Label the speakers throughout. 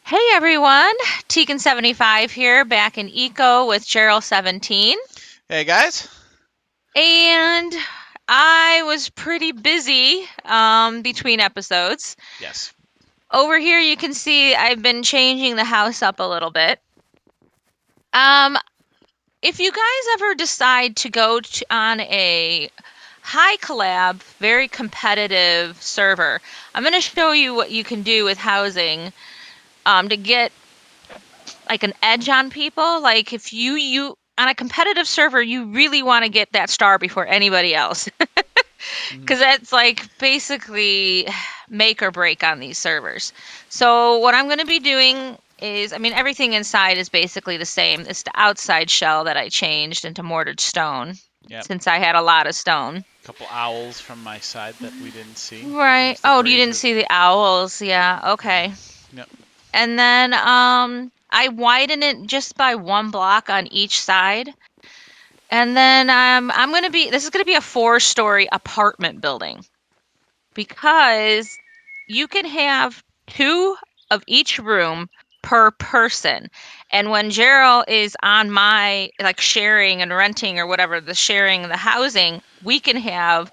Speaker 1: Hey everyone, teagan75 here, back in Eco with Gerald17.
Speaker 2: Hey guys.
Speaker 1: And I was pretty busy between episodes.
Speaker 2: Yes.
Speaker 1: Over here you can see I've been changing the house up a little bit. Um, if you guys ever decide to go on a high collab, very competitive server, I'm going to show you what you can do with housing to get like an edge on people. Like if you on a competitive server, you really want to get that star before anybody else
Speaker 2: Mhm.
Speaker 1: because that's like basically make or break on these servers. So what I'm going to be doing is, I mean, everything inside is basically the same. It's the outside shell that I changed into mortared stone
Speaker 2: Yep.
Speaker 1: since I had a lot of stone.
Speaker 2: Couple owls from my side that we didn't see.
Speaker 1: Right.
Speaker 2: There's the
Speaker 1: Oh, you didn't
Speaker 2: brazier.
Speaker 1: see the owls. Yeah.
Speaker 2: Yeah.
Speaker 1: Okay.
Speaker 2: Yep.
Speaker 1: And then I widen it just by one block on each side. And then this is gonna be a 4-story apartment building because you can have two of each room per person. And when Gerald is on my like sharing and renting or whatever, the sharing the housing, we can have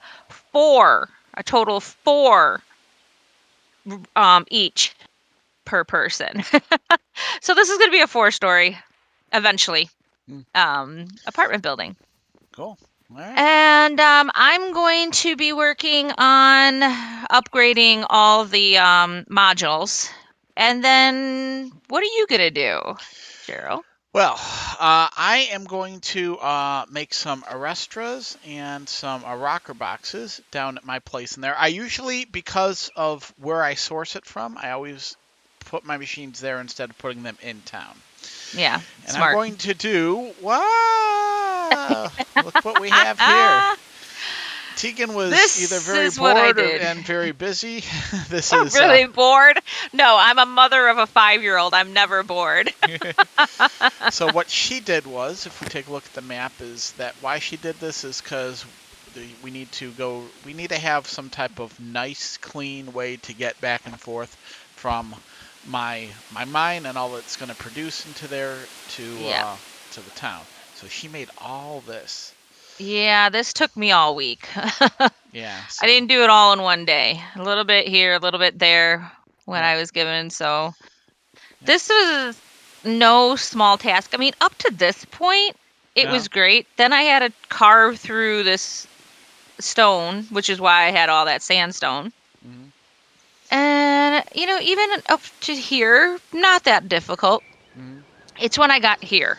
Speaker 1: a total of four each per person. So this is gonna be a 4-story eventually
Speaker 2: Mm.
Speaker 1: apartment building.
Speaker 2: Cool. All right.
Speaker 1: And I'm going to be working on upgrading all the modules. And then what are you gonna do, Cheryl?
Speaker 2: Well, I am going to make some arrestras and some rocker boxes down at my place in there. I usually, because of where I source it from, I always put my machines there instead of putting them in town.
Speaker 1: Yeah,
Speaker 2: And I'm
Speaker 1: smart.
Speaker 2: going to do, wow, look what we have here. Tegan was either
Speaker 1: This
Speaker 2: very
Speaker 1: is what I
Speaker 2: bored
Speaker 1: did.
Speaker 2: and very busy. This
Speaker 1: I'm
Speaker 2: is
Speaker 1: really bored. No, I'm a mother of a 5-year-old. I'm never bored.
Speaker 2: so what she did was, if we take a look at the map, is that why she did this is because we need to have some type of nice, clean way to get back and forth from my mine and all it's going to produce into there
Speaker 1: Yeah.
Speaker 2: to the town. So she made all this.
Speaker 1: Yeah, this took me all week. I
Speaker 2: Yeah. So
Speaker 1: didn't do it all in one day. A little bit here, a little bit there when
Speaker 2: yep.
Speaker 1: I was given. So
Speaker 2: Yep.
Speaker 1: this was no small task. I mean, up to this point, it
Speaker 2: Yeah.
Speaker 1: was great. Then I had to carve through this stone, which is why I had all that sandstone.
Speaker 2: Hmm.
Speaker 1: And, even up to here, not that difficult.
Speaker 2: Hmm.
Speaker 1: It's when I got here.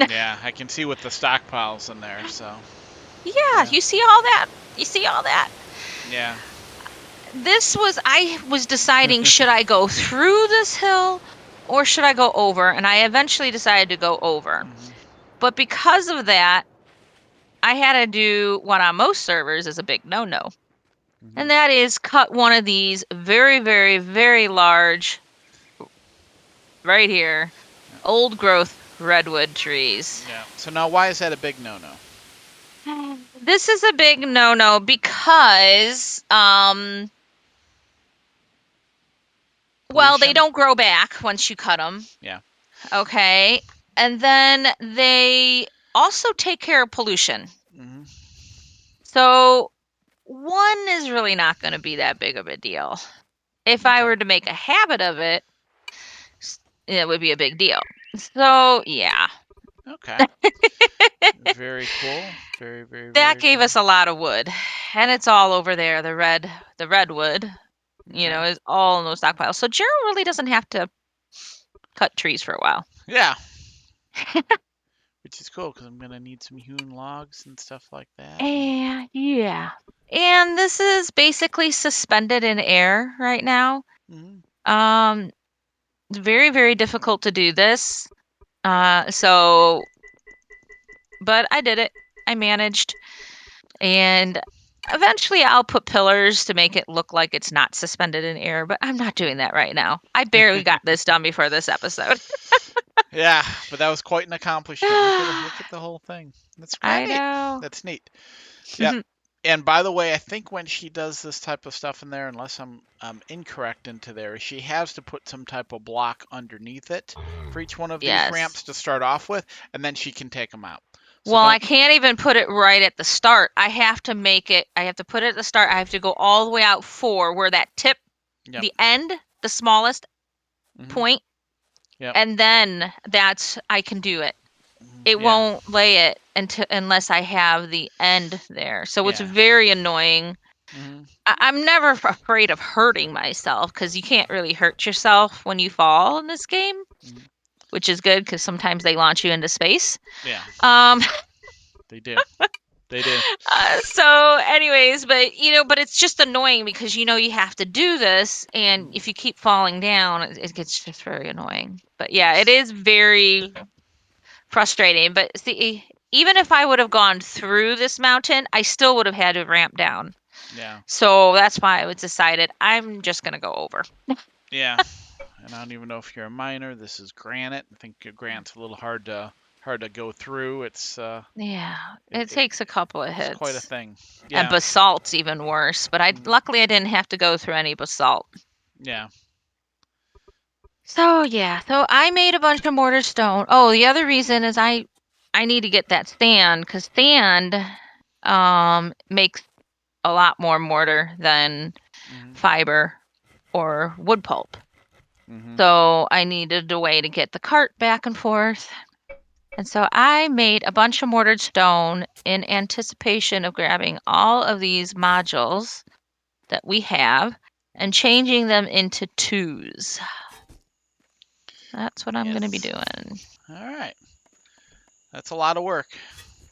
Speaker 2: Yeah, I can see with the stockpiles in there. So
Speaker 1: Yeah,
Speaker 2: yeah.
Speaker 1: you see all that? You see all that?
Speaker 2: Yeah.
Speaker 1: I was deciding, should I go through this hill or should I go over? And I eventually decided to go over.
Speaker 2: Hmm.
Speaker 1: But because of that, I had to do what on most servers is a big no-no.
Speaker 2: Hmm.
Speaker 1: And that is cut one of these very, very, very large, right here, old growth redwood trees.
Speaker 2: Yeah. So now, why is that a big no-no?
Speaker 1: This is a big no-no because, well, they
Speaker 2: Pollution.
Speaker 1: don't grow back once you cut them.
Speaker 2: Yeah.
Speaker 1: Okay. And then they also take care of pollution.
Speaker 2: Hmm.
Speaker 1: So one is really not going to be that big of a deal. If I
Speaker 2: Okay.
Speaker 1: were to make a habit of it, it would be a big deal. So, yeah.
Speaker 2: Okay. Very cool. Very, very,
Speaker 1: That
Speaker 2: very
Speaker 1: gave
Speaker 2: cool.
Speaker 1: us a lot of wood. And it's all over there. The redwood,
Speaker 2: Okay.
Speaker 1: is all in those stockpiles. So Gerald really doesn't have to cut trees for a while.
Speaker 2: Yeah. Which is cool because I'm gonna need some hewn logs and stuff like that.
Speaker 1: And yeah. And this is basically suspended in air right now.
Speaker 2: Hmm.
Speaker 1: Um, it's very, very difficult to do this. So, but I did it. I managed. And eventually I'll put pillars to make it look like it's not suspended in air, but I'm not doing that right now. I barely got this done before this episode.
Speaker 2: Yeah, but that was quite an accomplishment. Look at the whole thing. That's
Speaker 1: I
Speaker 2: great.
Speaker 1: know.
Speaker 2: That's neat. Yep. And by the way, I think when she does this type of stuff in there, unless I'm incorrect into there, she has to put some type of block underneath it for each one of these
Speaker 1: Yes.
Speaker 2: ramps to start off with, and then she can take them out. So
Speaker 1: Well, I
Speaker 2: don't.
Speaker 1: can't even put it right at the start. I have to put it at the start. I have to go all the way out 4 where that tip,
Speaker 2: Yep.
Speaker 1: the end, the smallest
Speaker 2: Hmm.
Speaker 1: point,
Speaker 2: Yep.
Speaker 1: and then that's I can do it. It
Speaker 2: Yeah.
Speaker 1: won't lay it unless I have the end there. So it's
Speaker 2: Yeah.
Speaker 1: very annoying.
Speaker 2: Hmm.
Speaker 1: I'm never afraid of hurting myself because you can't really hurt yourself when you fall in this game,
Speaker 2: Hmm.
Speaker 1: which is good because sometimes they launch you into space.
Speaker 2: Yeah.
Speaker 1: Um,
Speaker 2: They do. They do.
Speaker 1: so anyways, but it's just annoying because you have to do this, and
Speaker 2: Mhm.
Speaker 1: if you keep falling down, it gets just very annoying. But yeah, it
Speaker 2: Yes.
Speaker 1: is very frustrating. But see, even if I would have gone through this mountain, I still would have had to ramp down.
Speaker 2: Yeah.
Speaker 1: So that's why I was decided I'm just gonna go over.
Speaker 2: Yeah. And I don't even know if you're a miner. This is granite. I think granite's a little hard to go through.
Speaker 1: Yeah,
Speaker 2: It,
Speaker 1: it
Speaker 2: it
Speaker 1: takes a couple of
Speaker 2: it's quite a
Speaker 1: hits.
Speaker 2: thing.
Speaker 1: And
Speaker 2: Yeah.
Speaker 1: basalt's even worse, but I
Speaker 2: Mhm.
Speaker 1: luckily I didn't have to go through any basalt.
Speaker 2: Yeah.
Speaker 1: So yeah, so I made a bunch of mortar stone. Oh, the other reason is I need to get that sand because sand makes a lot more mortar than
Speaker 2: Mhm.
Speaker 1: fiber or wood pulp.
Speaker 2: Mhm.
Speaker 1: So I needed a way to get the cart back and forth. And so I made a bunch of mortared stone in anticipation of grabbing all of these modules that we have and changing them into twos. That's what I'm going to be
Speaker 2: Yes.
Speaker 1: doing.
Speaker 2: All right. That's a lot of work.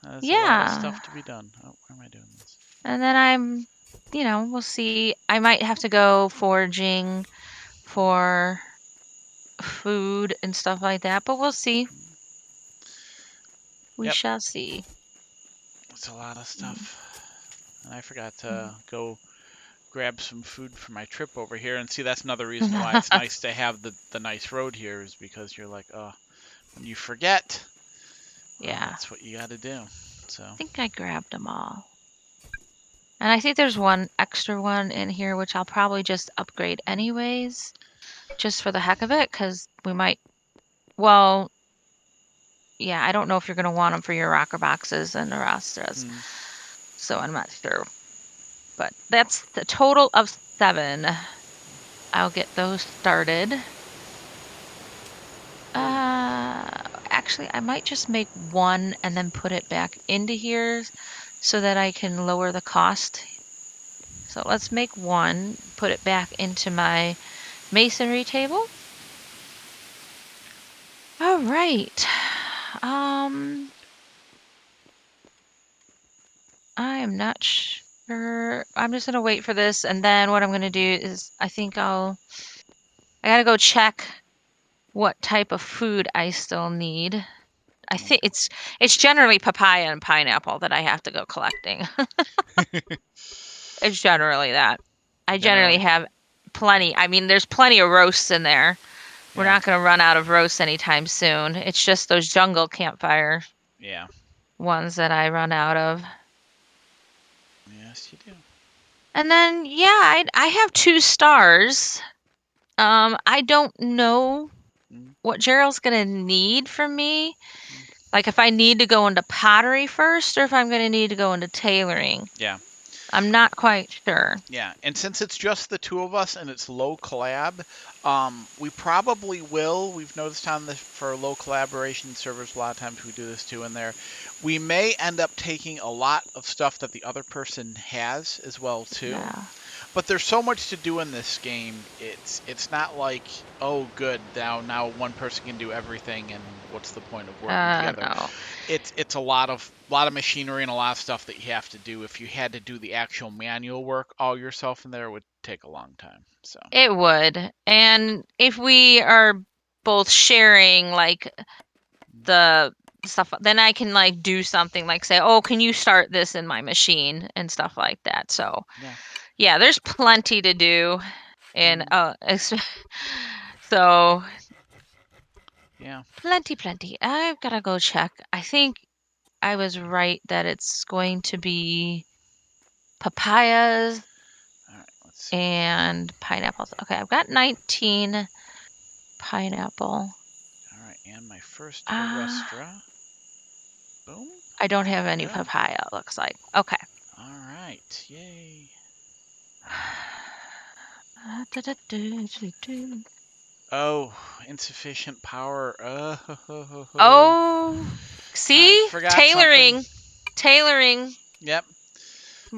Speaker 2: That's a lot of
Speaker 1: Yeah.
Speaker 2: stuff to be done. Oh, where am I doing this?
Speaker 1: And then we'll see. I might have to go foraging for food and stuff like that, but we'll see. We
Speaker 2: Yep.
Speaker 1: shall see.
Speaker 2: It's a lot of
Speaker 1: Mm.
Speaker 2: stuff. And I forgot to go grab some food for my trip over here. And see, that's another reason why it's nice to have the nice road here is because you're like, oh, when you forget, well,
Speaker 1: Yeah.
Speaker 2: that's what you got to do. So,
Speaker 1: I think I grabbed them all. And I think there's one extra one in here, which I'll probably just upgrade anyways, just for the heck of it, because we might. Well, yeah, I don't know if you're going to want them for your rocker boxes and the rosters,
Speaker 2: mm,
Speaker 1: so I'm not sure. But that's the total of 7. I'll get those started.
Speaker 2: good.
Speaker 1: Actually, I might just make one and then put it back into here so that I can lower the cost. So let's make one, put it back into my masonry table. All right. Um, I am not sure. I'm just gonna wait for this, and then what I'm gonna do is I gotta go check what type of food I still need. I think
Speaker 2: Okay.
Speaker 1: it's generally papaya and pineapple that I have to go collecting. It's generally that. I generally
Speaker 2: Generally,
Speaker 1: have
Speaker 2: okay.
Speaker 1: plenty. I mean, there's plenty of roasts in there. We're
Speaker 2: Yeah.
Speaker 1: not going to run out of roasts anytime soon. It's just those jungle campfire
Speaker 2: Yeah.
Speaker 1: ones that I run out of.
Speaker 2: Yes, you do.
Speaker 1: And then, yeah, I have 2 stars. I don't know
Speaker 2: Mm,
Speaker 1: what Gerald's going to need from me.
Speaker 2: mm.
Speaker 1: Like if I need to go into pottery first or if I'm going to need to go into tailoring.
Speaker 2: Yeah.
Speaker 1: I'm not quite sure.
Speaker 2: Yeah, and since it's just the two of us and it's low collab, we probably will. We've noticed on the for low collaboration servers, a lot of times we do this too in there. We may end up taking a lot of stuff that the other person has as well too.
Speaker 1: Yeah.
Speaker 2: But there's so much to do in this game. It's not like, oh good, now one person can do everything and what's the point of working together?
Speaker 1: No.
Speaker 2: It's a lot of machinery and a lot of stuff that you have to do. If you had to do the actual manual work all yourself in there, it would take a long time. So,
Speaker 1: It would. And if we are both sharing like the stuff, then I can like do something like say, "Oh, can you start this in my machine?" and stuff like that. So,
Speaker 2: yeah.
Speaker 1: yeah, there's plenty to do and
Speaker 2: Mm,
Speaker 1: so
Speaker 2: yeah.
Speaker 1: plenty. I've got to go check. I think I was right that it's going to be papayas
Speaker 2: All right, let's see.
Speaker 1: and pineapples. Okay, I've got 19 pineapple.
Speaker 2: All right, and my first
Speaker 1: Uh,
Speaker 2: Arestra. Boom.
Speaker 1: I don't have
Speaker 2: There we
Speaker 1: any
Speaker 2: go.
Speaker 1: papaya, it looks like. Okay.
Speaker 2: All right, yay. Oh, insufficient power.
Speaker 1: Oh,
Speaker 2: I
Speaker 1: see?
Speaker 2: forgot something.
Speaker 1: Tailoring. Tailoring,
Speaker 2: Yep.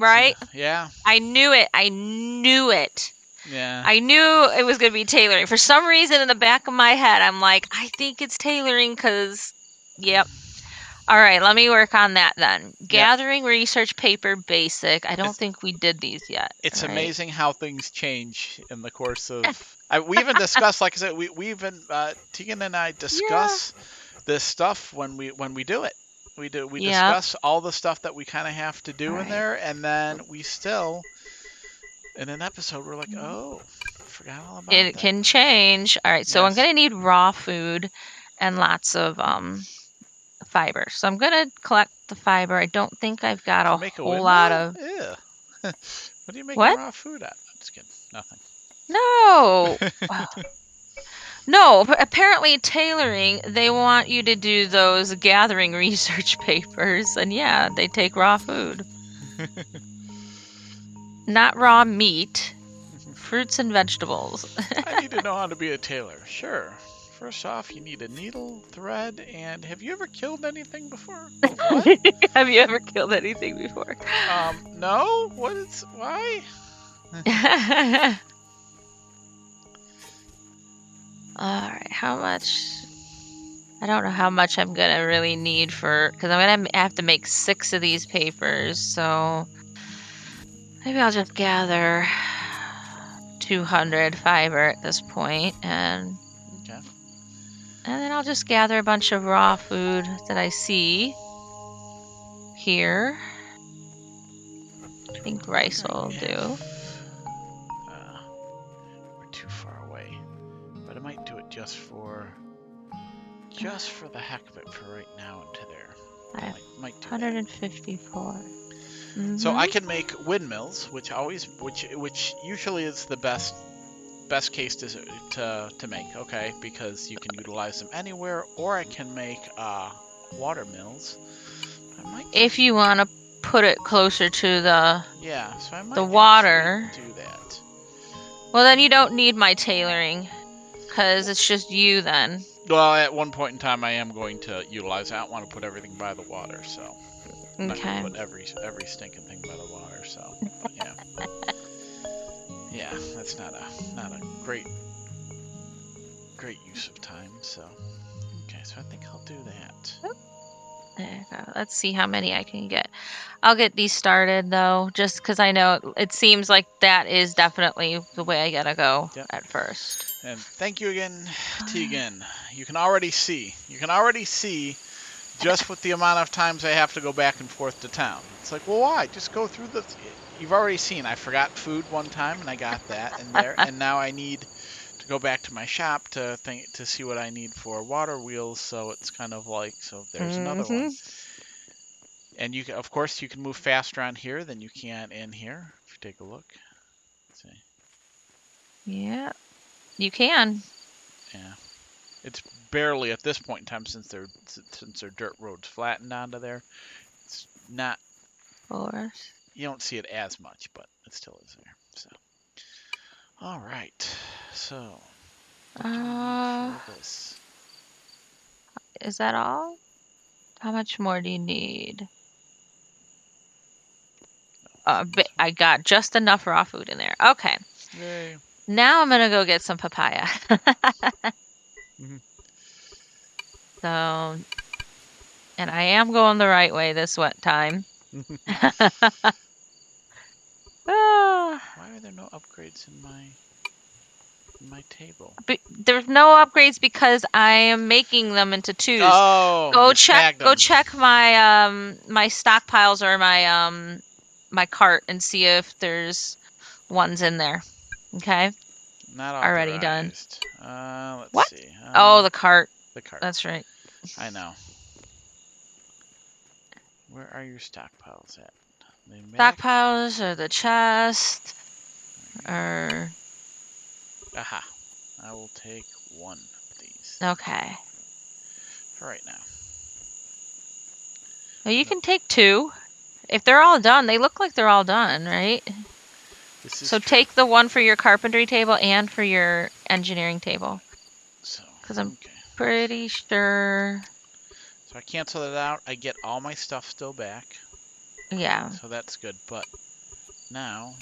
Speaker 2: So,
Speaker 1: right?
Speaker 2: yeah,
Speaker 1: I knew it. I knew it.
Speaker 2: yeah.
Speaker 1: I knew it was going to be tailoring. For some reason in the back of my head, I'm like, I think it's tailoring because, yep. All right, let me work on that then.
Speaker 2: Yep.
Speaker 1: Gathering research paper basic. I don't
Speaker 2: It's
Speaker 1: think we did these yet,
Speaker 2: it's
Speaker 1: right?
Speaker 2: amazing how things change in the course of. We even discuss, like I said, we even Tegan and I
Speaker 1: Yeah.
Speaker 2: discuss this stuff when we do it. We
Speaker 1: Yep.
Speaker 2: discuss all the stuff that we kind of have to
Speaker 1: All
Speaker 2: do in
Speaker 1: right.
Speaker 2: there, and then we still in an episode we're like, oh, forgot all about
Speaker 1: It
Speaker 2: that.
Speaker 1: can change. All right, so I'm
Speaker 2: Yes.
Speaker 1: gonna need raw food and lots of fiber. So I'm gonna collect the fiber. I don't think I've got
Speaker 2: To
Speaker 1: a
Speaker 2: make a
Speaker 1: whole lot
Speaker 2: windmill?
Speaker 1: of
Speaker 2: Ew. What are you making
Speaker 1: what?
Speaker 2: raw food at? I'm just kidding. Nothing.
Speaker 1: No. No, apparently tailoring, they want you to do those gathering research papers, and yeah, they take raw food. Not raw meat, fruits and vegetables.
Speaker 2: I need to know how to be a tailor. Sure. First off, you need a needle, thread, and have you ever killed anything before? What?
Speaker 1: Have you ever killed anything before?
Speaker 2: No. What is? Why?
Speaker 1: Alright, how much? I don't know how much I'm gonna really need for, because I'm gonna have to make 6 of these papers, so maybe I'll just gather 200 fiber at this point,
Speaker 2: Okay.
Speaker 1: and then I'll just gather a bunch of raw food that I see here. I think
Speaker 2: I'm
Speaker 1: rice
Speaker 2: wondering
Speaker 1: will do.
Speaker 2: if we're too far away, but I might do it just for the heck of it for right now into there.
Speaker 1: I have
Speaker 2: Might do that.
Speaker 1: 154.
Speaker 2: So I
Speaker 1: Mm-hmm.
Speaker 2: can make windmills, which usually is the best case to make, okay, because you can utilize them anywhere, or I can make water mills. I might
Speaker 1: If
Speaker 2: just
Speaker 1: you want to put it closer to
Speaker 2: yeah, so I
Speaker 1: the
Speaker 2: might actually
Speaker 1: water,
Speaker 2: do that.
Speaker 1: well then you don't need my tailoring, because it's just you then.
Speaker 2: Well, at one point in time, I am going to utilize. I don't want to put everything by the water, so I'm not going to
Speaker 1: Okay.
Speaker 2: put every stinking thing by the water. So, but yeah, yeah, that's not a great use of time. So, okay, so I think I'll do that.
Speaker 1: There you go. Let's see how many I can get. I'll get these started though, just because I know it seems like that is definitely the way I gotta go
Speaker 2: Yep.
Speaker 1: at first.
Speaker 2: And thank you again, Tegan. You can already see. Just with the amount of times I have to go back and forth to town. It's like, well, why? Just go through the. You've already seen. I forgot food one time, and I got that in there, and now I need to go back to my shop to see what I need for water wheels. So it's kind of like, so there's another one.
Speaker 1: Mm-hmm.
Speaker 2: And of course, you can move faster on here than you can in here. If you take a look, see,
Speaker 1: Yeah, you can.
Speaker 2: yeah, it's barely at this point in time since their dirt roads flattened onto there. It's not.
Speaker 1: Force.
Speaker 2: You don't see it as much, but it still is there. So, all right. So, what do we need
Speaker 1: Uh,
Speaker 2: for this?
Speaker 1: is that all? How much more do you need?
Speaker 2: Is it this one?
Speaker 1: I got just enough raw food in there. Okay.
Speaker 2: Yay.
Speaker 1: Now I'm gonna go get some papaya.
Speaker 2: Mhm.
Speaker 1: So, and I am going the right way this time. Ah,
Speaker 2: Why are there no upgrades in my table?
Speaker 1: there's no upgrades because I am making them into twos.
Speaker 2: Oh, you snagged
Speaker 1: Go
Speaker 2: them.
Speaker 1: check my stockpiles or my cart and see if there's ones in there. Okay?
Speaker 2: Not
Speaker 1: Already done.
Speaker 2: authorized. Let's
Speaker 1: What?
Speaker 2: see.
Speaker 1: Oh, the cart.
Speaker 2: The cart.
Speaker 1: That's right.
Speaker 2: I know. Where are your stockpiles at? Lean back.
Speaker 1: Stockpiles or the chest
Speaker 2: There
Speaker 1: or
Speaker 2: we go. Aha. I will take one of these
Speaker 1: okay.
Speaker 2: for right now.
Speaker 1: Well, you
Speaker 2: No,
Speaker 1: can take two. If they're all done, they look like they're all done, right?
Speaker 2: this is
Speaker 1: So
Speaker 2: true.
Speaker 1: take the one for your carpentry table and for your engineering table.
Speaker 2: So,
Speaker 1: Because I'm
Speaker 2: okay.
Speaker 1: pretty sure.
Speaker 2: So I cancel that out. I get all my stuff still back.
Speaker 1: Yeah.
Speaker 2: So that's good. But now,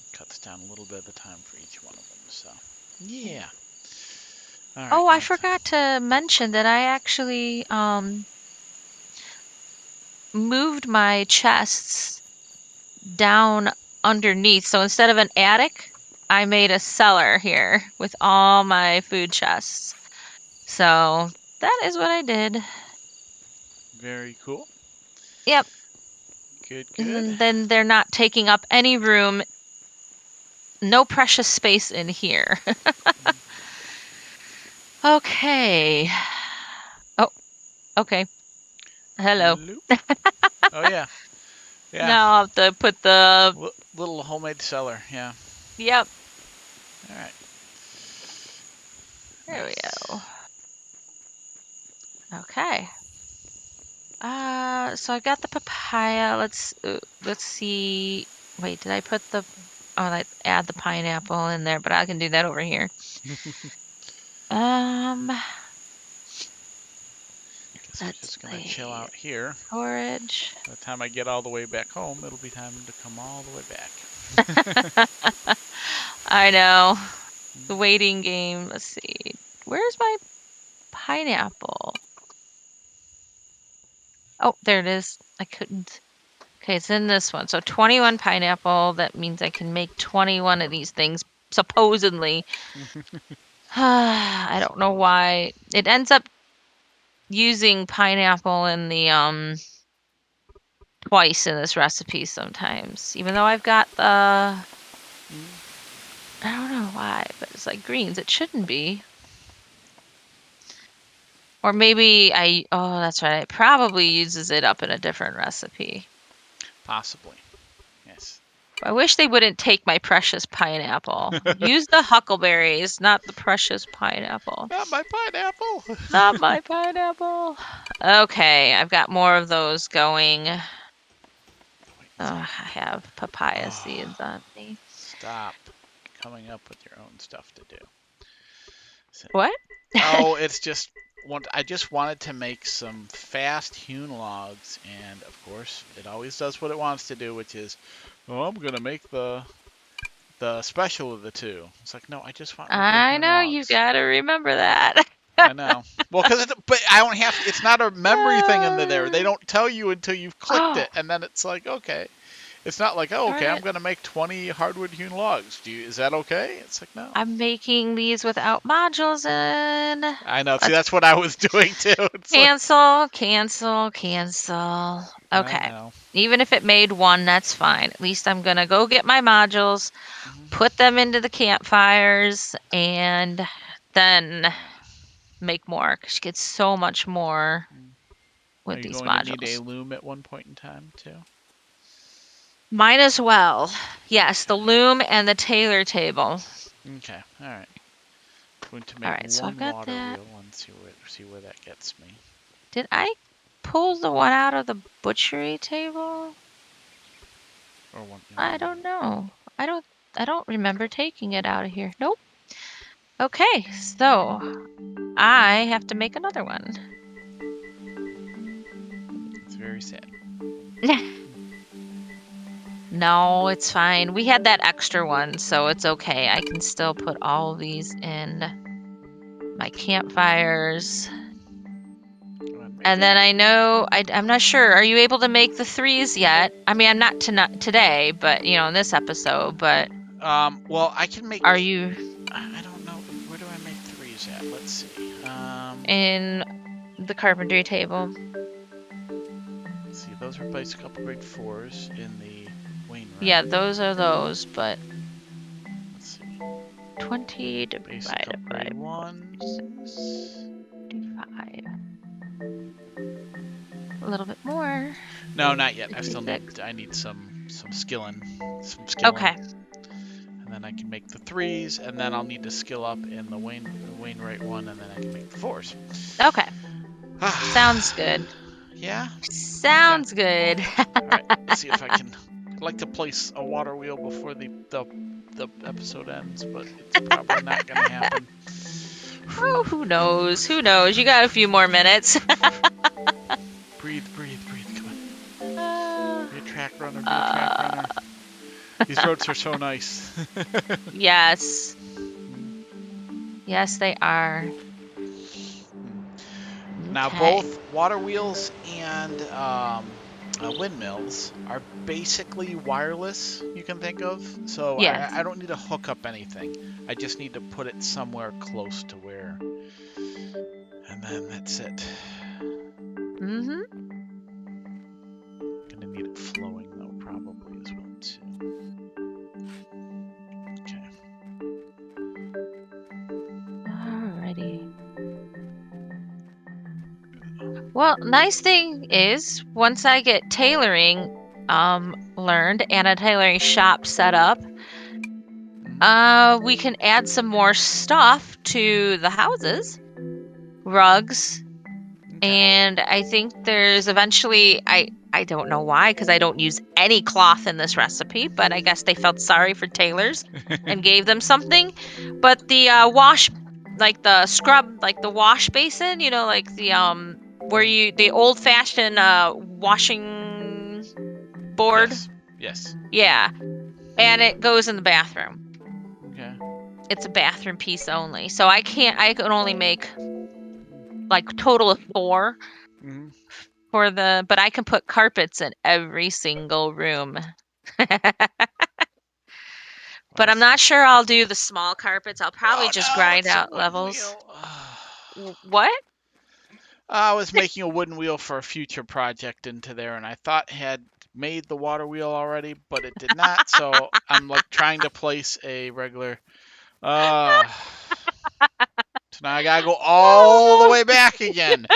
Speaker 2: it cuts down a little bit of the time for each one of them. So, yeah. All right.
Speaker 1: Oh, I
Speaker 2: Now
Speaker 1: forgot to mention that I actually moved my chests down underneath. So instead of an attic, I made a cellar here with all my food chests. So that is what I did.
Speaker 2: very cool.
Speaker 1: Yep.
Speaker 2: Good, good.
Speaker 1: And then they're not taking up any room, no precious space in here. Okay. Oh, okay. Hello.
Speaker 2: Loop. Oh yeah, yeah.
Speaker 1: Now I'll have to put the.
Speaker 2: Little homemade cellar. Yeah.
Speaker 1: Yep.
Speaker 2: All right.
Speaker 1: There we go.
Speaker 2: Nice.
Speaker 1: Okay. So I got the papaya. Let's see. Wait, did I put the? Oh, I add the pineapple in there, but I can do that over here. Um,
Speaker 2: Guess we're
Speaker 1: let's
Speaker 2: just gonna chill
Speaker 1: see.
Speaker 2: out here.
Speaker 1: Porridge.
Speaker 2: By the time I get all the way back home, it'll be time to come all the way back.
Speaker 1: I know. The waiting game. Let's see. Where's my pineapple? Oh, there it is. I couldn't. Okay, it's in this one. So 21 pineapple. That means I can make 21 of these things, supposedly. I don't know
Speaker 2: Suppose.
Speaker 1: why. It ends up using pineapple in the twice in this recipe sometimes. Even though I've got the I don't know why, but it's like greens. It shouldn't be. Or maybe oh, that's right. It probably uses it up in a different recipe.
Speaker 2: Possibly. Yes.
Speaker 1: I wish they wouldn't take my precious pineapple. Use the huckleberries, not the precious pineapple.
Speaker 2: Not my pineapple.
Speaker 1: Not my pineapple. Okay, I've got more of those going. Oh,
Speaker 2: Wait a
Speaker 1: I
Speaker 2: second.
Speaker 1: have papaya
Speaker 2: Oh,
Speaker 1: seeds on me.
Speaker 2: stop coming up with your own stuff to do. So,
Speaker 1: What?
Speaker 2: oh, it's just I just wanted to make some fast hewn logs, and of course, it always does what it wants to do, which is, oh, I'm gonna make the special of the two. It's like, no, I just want regular
Speaker 1: I
Speaker 2: hewn
Speaker 1: know you
Speaker 2: logs.
Speaker 1: gotta remember that.
Speaker 2: I know. Well, but I don't have. It's not a memory thing in there. They don't tell you until you've clicked
Speaker 1: Oh,
Speaker 2: it, and then it's like, okay. It's not like, oh,
Speaker 1: darn
Speaker 2: okay, I'm
Speaker 1: it.
Speaker 2: gonna make 20 hardwood hewn logs. Is that okay? It's like, no.
Speaker 1: I'm making these without modules in.
Speaker 2: I know. See,
Speaker 1: Let's
Speaker 2: that's what I was doing too. It's like,
Speaker 1: cancel, cancel, cancel.
Speaker 2: I
Speaker 1: Okay.
Speaker 2: know.
Speaker 1: Even if it made one, that's fine. At least I'm gonna go get my modules,
Speaker 2: Hmm.
Speaker 1: put them into the campfires, and then make more. 'Cause you get so much more
Speaker 2: Are
Speaker 1: with
Speaker 2: you
Speaker 1: these
Speaker 2: going to need a
Speaker 1: modules.
Speaker 2: loom at one point in time too?
Speaker 1: Might as well. Yes, the
Speaker 2: Okay.
Speaker 1: loom and the tailor table.
Speaker 2: Okay. All right. Going to
Speaker 1: All
Speaker 2: make
Speaker 1: right, so I've
Speaker 2: one
Speaker 1: got
Speaker 2: water
Speaker 1: that.
Speaker 2: wheel and see where that gets me.
Speaker 1: Did I pull the one out of the butchery table?
Speaker 2: Or one.
Speaker 1: I don't know. I don't I don't remember taking it out of here. Nope. Okay, so I have to make another one.
Speaker 2: It's very sad.
Speaker 1: No, it's fine. We had that extra one, so it's okay. I can still put all of these in my campfires.
Speaker 2: Go ahead and make
Speaker 1: And
Speaker 2: it.
Speaker 1: then I know I'm not sure. Are you able to make the threes yet? I mean, I'm not today, but in this episode. But
Speaker 2: Well, I can make.
Speaker 1: are you
Speaker 2: I don't know. Where do I make threes at? Let's see.
Speaker 1: in the carpentry table?
Speaker 2: Let's see. Those replace a couple grade fours in the
Speaker 1: Yeah,
Speaker 2: Wainwright.
Speaker 1: those are those, but
Speaker 2: Let's see.
Speaker 1: 20
Speaker 2: Basic
Speaker 1: divided by
Speaker 2: upgrade ones.
Speaker 1: 0.65. little bit more.
Speaker 2: No, not yet. I still
Speaker 1: 56.
Speaker 2: need some skilling,
Speaker 1: Okay.
Speaker 2: and then I can make the 3s, and then I'll need to skill up in the Wainwright one, and then I can make the 4s.
Speaker 1: Okay. Sounds
Speaker 2: Ah,
Speaker 1: good.
Speaker 2: yeah. Okay.
Speaker 1: Sounds good.
Speaker 2: All right. Let's see if I can. I'd like to place a water wheel before the episode ends, but it's probably not going to happen.
Speaker 1: Oh, who knows? Who knows? You got a few more minutes.
Speaker 2: Breathe, breathe, breathe. Come on.
Speaker 1: Uh,
Speaker 2: Be a track runner. Be a track
Speaker 1: uh,
Speaker 2: runner. These roads are so nice.
Speaker 1: yes. Yes, they are.
Speaker 2: Now,
Speaker 1: Okay.
Speaker 2: both water wheels and windmills are basically wireless, you can think of. So
Speaker 1: Yes.
Speaker 2: I don't need to hook up anything. I just need to put it somewhere close to where. And then that's it.
Speaker 1: Mm-hmm.
Speaker 2: Gonna need it flowing, though, probably as well, too. Okay.
Speaker 1: Alrighty. Well, nice thing is, once I get tailoring learned and a tailoring shop set up, we can add some more stuff to the houses, rugs,
Speaker 2: Okay.
Speaker 1: and I think there's eventually I don't know why because I don't use any cloth in this recipe, but I guess they felt sorry for tailors and gave them something. But the wash, like the scrub, like the wash basin, like the where you the old fashioned washing board,
Speaker 2: Yes. Yes.
Speaker 1: yeah, and it goes in the bathroom.
Speaker 2: Okay.
Speaker 1: It's a bathroom piece only, so I can only make like total of 4
Speaker 2: Mm-hmm.
Speaker 1: but I can put carpets in every single room. But
Speaker 2: Well,
Speaker 1: I'm
Speaker 2: so.
Speaker 1: not sure I'll do the small carpets. I'll probably
Speaker 2: Oh
Speaker 1: just
Speaker 2: no,
Speaker 1: grind
Speaker 2: it's a
Speaker 1: out
Speaker 2: wooden
Speaker 1: levels.
Speaker 2: wheel.
Speaker 1: What?
Speaker 2: I was making a wooden wheel for a future project into there, and I thought had made the water wheel already, but it did not. So I'm like trying to place a regular. Uh, so now I gotta go all the way back again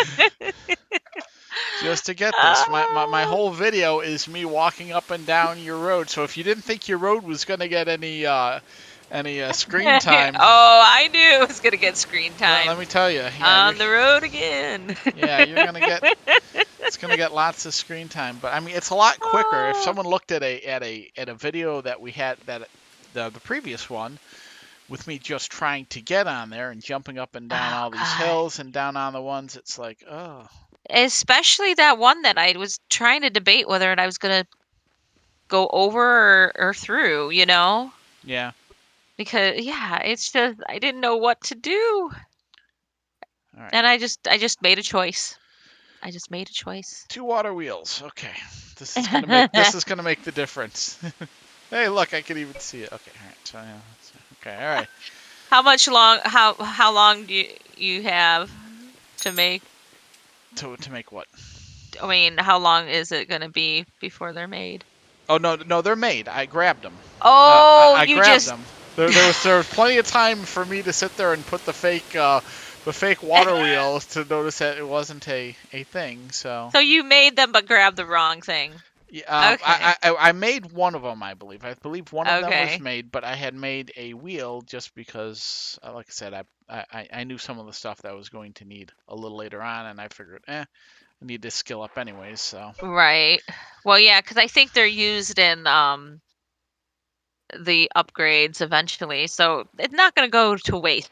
Speaker 2: just to get this. My
Speaker 1: Ah.
Speaker 2: whole video is me walking up and down your road. So if you didn't think your road was gonna get any screen time,
Speaker 1: Oh, I knew it was gonna get screen
Speaker 2: let
Speaker 1: time.
Speaker 2: me tell you, yeah,
Speaker 1: On the road again.
Speaker 2: you're gonna get it's gonna get lots of screen time. But I mean, it's a lot quicker. If
Speaker 1: Oh,
Speaker 2: someone looked at a video that we had that the previous one with me just trying to get on there and jumping up and down
Speaker 1: oh
Speaker 2: all these
Speaker 1: God.
Speaker 2: hills and down on the ones, it's like, oh,
Speaker 1: Especially that one that I was trying to debate whether I was gonna go over or through,
Speaker 2: yeah.
Speaker 1: Because yeah, it's just I didn't know what to do.
Speaker 2: All right.
Speaker 1: And I just made a choice. I just made a choice.
Speaker 2: 2 water wheels. Okay. This is gonna make the difference. Hey, look, I can even see it. Okay, all right. So yeah. Okay, all right.
Speaker 1: How long do you have to make?
Speaker 2: To make what?
Speaker 1: I mean, how long is it gonna be before they're made?
Speaker 2: Oh no, no, they're made. I grabbed them.
Speaker 1: Oh,
Speaker 2: I
Speaker 1: you
Speaker 2: grabbed
Speaker 1: just
Speaker 2: them. There was plenty of time for me to sit there and put the fake water wheel to notice that it wasn't a thing. So
Speaker 1: so you made them but grabbed the wrong thing.
Speaker 2: yeah,
Speaker 1: Okay.
Speaker 2: I made one of them. I believe. I believe one of them was
Speaker 1: Okay.
Speaker 2: made, but I had made a wheel just because, like I said, I knew some of the stuff that I was going to need a little later on, and I figured, I need to skill up anyways. So
Speaker 1: Right. Well, yeah, because I think they're used in the upgrades eventually, so it's not gonna go to waste.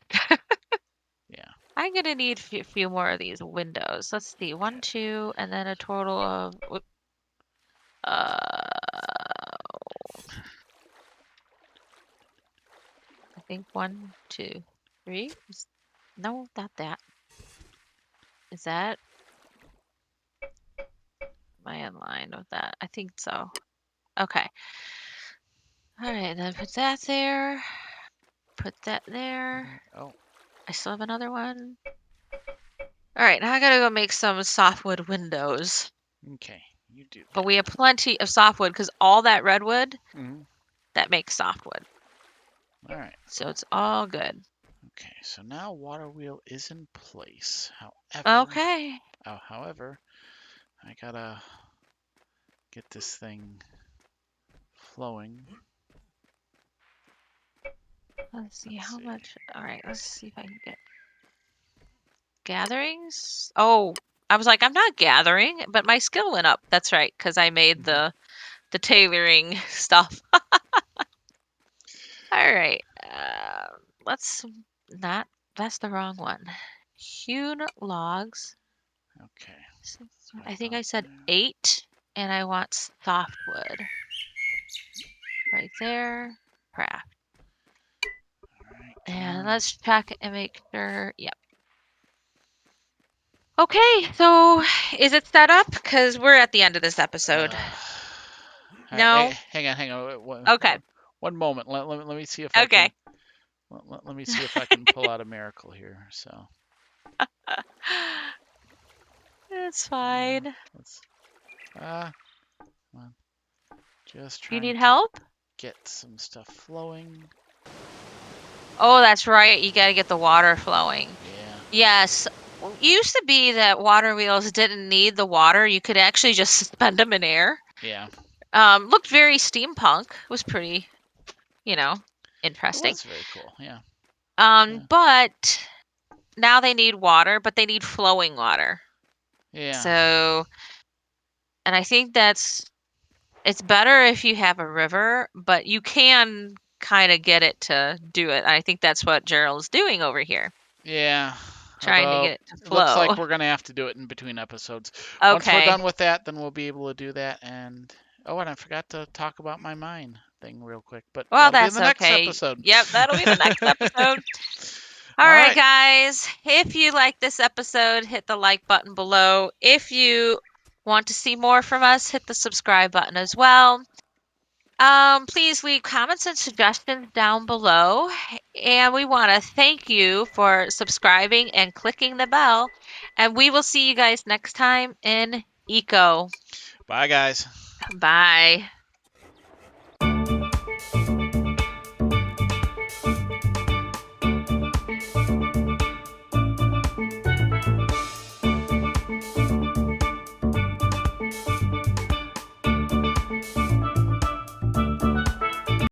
Speaker 2: yeah.
Speaker 1: I'm gonna need a few more of these windows. Let's see, one,
Speaker 2: Okay.
Speaker 1: two, and then a total of I think 1, 2, 3. No, not that. Is that? Am I in line with that? I think so. Okay. All right, then put that there. Put that there.
Speaker 2: Oh,
Speaker 1: I still have another one. All right, now I gotta go make some softwood windows.
Speaker 2: okay. You do
Speaker 1: But
Speaker 2: that.
Speaker 1: we have plenty of softwood because all that redwood
Speaker 2: Hmm.
Speaker 1: that makes softwood.
Speaker 2: All right.
Speaker 1: So it's all good.
Speaker 2: Okay. So now water wheel is in place. However,
Speaker 1: Okay.
Speaker 2: however, I gotta get this thing flowing.
Speaker 1: Let's see
Speaker 2: Let's
Speaker 1: how
Speaker 2: see.
Speaker 1: much. All right, let's see if I can get gatherings. Oh, I was like, I'm not gathering, but my skill went up. That's right, because I made
Speaker 2: Mhm.
Speaker 1: the tailoring stuff. All right. Let's not. That's the wrong one. Hewn logs.
Speaker 2: Okay,
Speaker 1: So,
Speaker 2: that's what
Speaker 1: I
Speaker 2: I
Speaker 1: think
Speaker 2: thought
Speaker 1: I said
Speaker 2: there.
Speaker 1: 8, and I want softwood right there. Craft.
Speaker 2: All right, come
Speaker 1: And
Speaker 2: on.
Speaker 1: let's check and make sure. Yep. Okay, so is it set up? Because we're at the end of this episode.
Speaker 2: Uh,
Speaker 1: No?
Speaker 2: hang on.
Speaker 1: Okay.
Speaker 2: One moment. Let me see if I can.
Speaker 1: Okay.
Speaker 2: Let me see if I can pull out a miracle here. So
Speaker 1: It's fine.
Speaker 2: let's. Ah, come on. Just
Speaker 1: You
Speaker 2: trying
Speaker 1: need
Speaker 2: to
Speaker 1: help?
Speaker 2: get some stuff flowing.
Speaker 1: Oh, that's right. You got to get the water flowing.
Speaker 2: Yeah,
Speaker 1: Yes. Well, it used to be that water wheels didn't need the water. You could actually just suspend them in air.
Speaker 2: yeah.
Speaker 1: Looked very steampunk. Was pretty, you know,
Speaker 2: It
Speaker 1: interesting.
Speaker 2: was very cool. Yeah, yeah,
Speaker 1: But now they need water, but they need flowing water.
Speaker 2: yeah,
Speaker 1: So, and I think it's better if you have a river, but you can kind of get it to do it. I think that's what Gerald's doing over here,
Speaker 2: yeah.
Speaker 1: trying to
Speaker 2: Although
Speaker 1: get it to
Speaker 2: it looks
Speaker 1: flow.
Speaker 2: like we're gonna have to do it in between episodes. Once we're
Speaker 1: Okay.
Speaker 2: done with that, then we'll be able to do that. And oh, and I forgot to talk about my mine thing real quick, but
Speaker 1: Well,
Speaker 2: that'll be in
Speaker 1: that's
Speaker 2: the next
Speaker 1: okay.
Speaker 2: episode.
Speaker 1: Yep, that'll be the next episode. All
Speaker 2: All
Speaker 1: right,
Speaker 2: right.
Speaker 1: guys. If you like this episode, hit the like button below. If you want to see more from us, hit the subscribe button as well. Please leave comments and suggestions down below. And we want to thank you for subscribing and clicking the bell. And we will see you guys next time in Eco.
Speaker 2: Bye, guys.
Speaker 1: Bye.